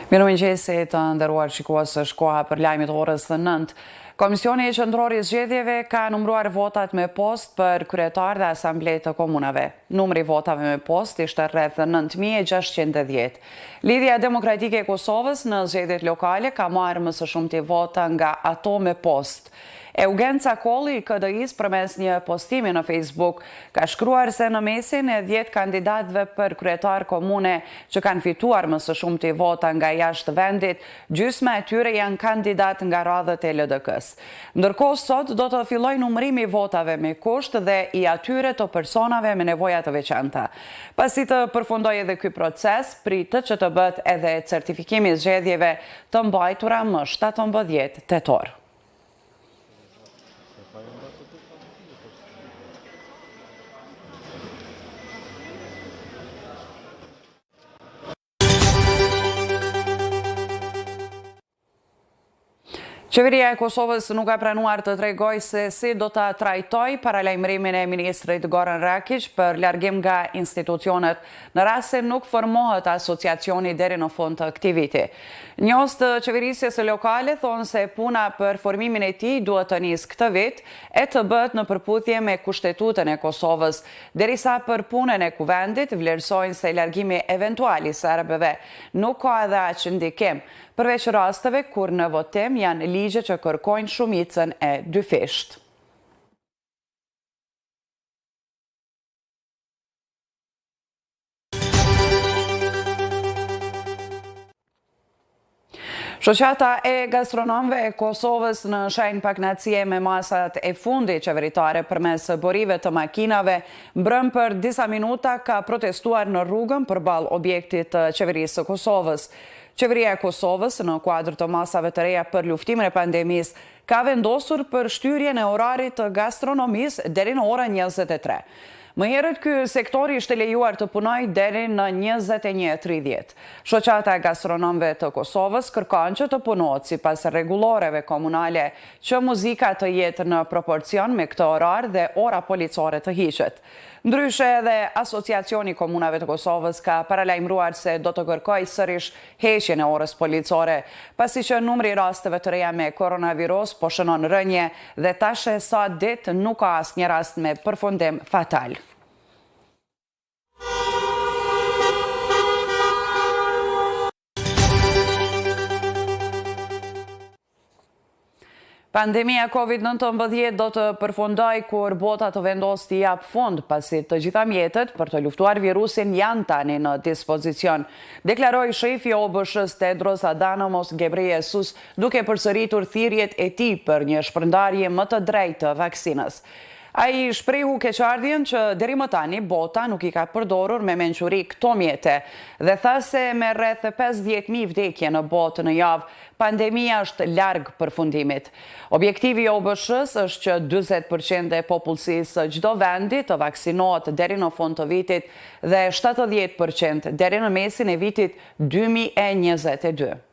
Mirëmëngjesi të nderuar shikues, koha për lajmet orës 9. Komisioni Qendror i Zgjedhjeve ka numëruar votat me post për kryetar dhe asamble të komunave. Numri votave me post ishte rreth 9610. Lidhja Demokratike e Kosovës në zgjedhjet lokale ka marrë më së shumti vota nga ato me post. Eugenca Kolli, KDI-s, përmes një postimi në Facebook, ka shkruar se në mesin e 10 kandidatëve për kryetar komune që kanë fituar më së shumti vota nga jashtë vendit, gjysma e tyre janë kandidat nga radhët e LDK-s. Ndërkohë sot do të fillojë numërimi i votave me kusht dhe i atyre të personave me nevoja të veçanta. Pasi të përfundojë edhe ky proces, pritet që të bëhet edhe certifikimi i zgjedhjeve të mbajtura më 17 tetor. Qeveria e Kosovës nuk ka pranuar të tregojë se si do ta trajtojë paralajmërimin e ministrit Goran Rakić për largim nga institucionet në rast se nuk formohet asociacioni deri në fund të këtij viti. Njohës të qeverisjes lokale thonë se puna për formimin e tij duhet të nisë këtë vit e të bëhet në përputhje me Kushtetutën e Kosovës, derisa për punën e kuvendit vlerësojnë se largimi eventual i serbëve nuk ka edhe aq ndikim, përveç rasteve kur në votim janë ligje që kërkojnë shumicën e dyfisht. Shoqata e gastronomëve e Kosovës në shenjë pakënaqësie me masat e fundit qeveritare përmes borive të makinave, mbrëm për disa minuta ka protestuar në rrugën përballë objektit të qeverisë së Kosovës. Qeveria e Kosovës, në kuadër të masave të reja për luftimin e pandemisë, ka vendosur për shtyrjen e orarit të gastronomisë deri në orën 23. Më herët ky sektori ishte lejuar të punojë deri në 21:30. Shoqata e gastronomëve të Kosovës kërkon që të punohet sipas rregulloreve komunale që muzika të jetë në proporcion me këtë orar dhe ora policore të hiqet. Ndryshe edhe Asociacioni i Komunave të Kosovës ka paralajmëruar se do të kërkojë sërish heqjen e orës policore, pasi që numri i rasteve të reja me koronavirus po shënon rënje dhe tash sa ditë nuk ka asnjë rast me përfundim fatal. Pandemia COVID-19 do të përfundoj kur bota të vendos të jap fund, pasi të gjitha mjetet për të luftuar virusin janë tani në dispozicion, deklaroi shefi i OBSH-s Tedros Adhanom Ghebreyesus, duke përsëritur thirrjet e tij për një shpërndarje më të drejtë të vaksinës. Ai shprehu keqardhjen që deri më tani bota nuk i ka përdorur me mençuri këto mjete dhe tha se me rreth 50.000 vdekje në botë në javë, pandemia është larg përfundimit. Objektivi i OBSH-s është që 40% e popullsisë çdo vendi të vaksinohet deri në fund të vitit dhe 70% deri në mesin e vitit 2022.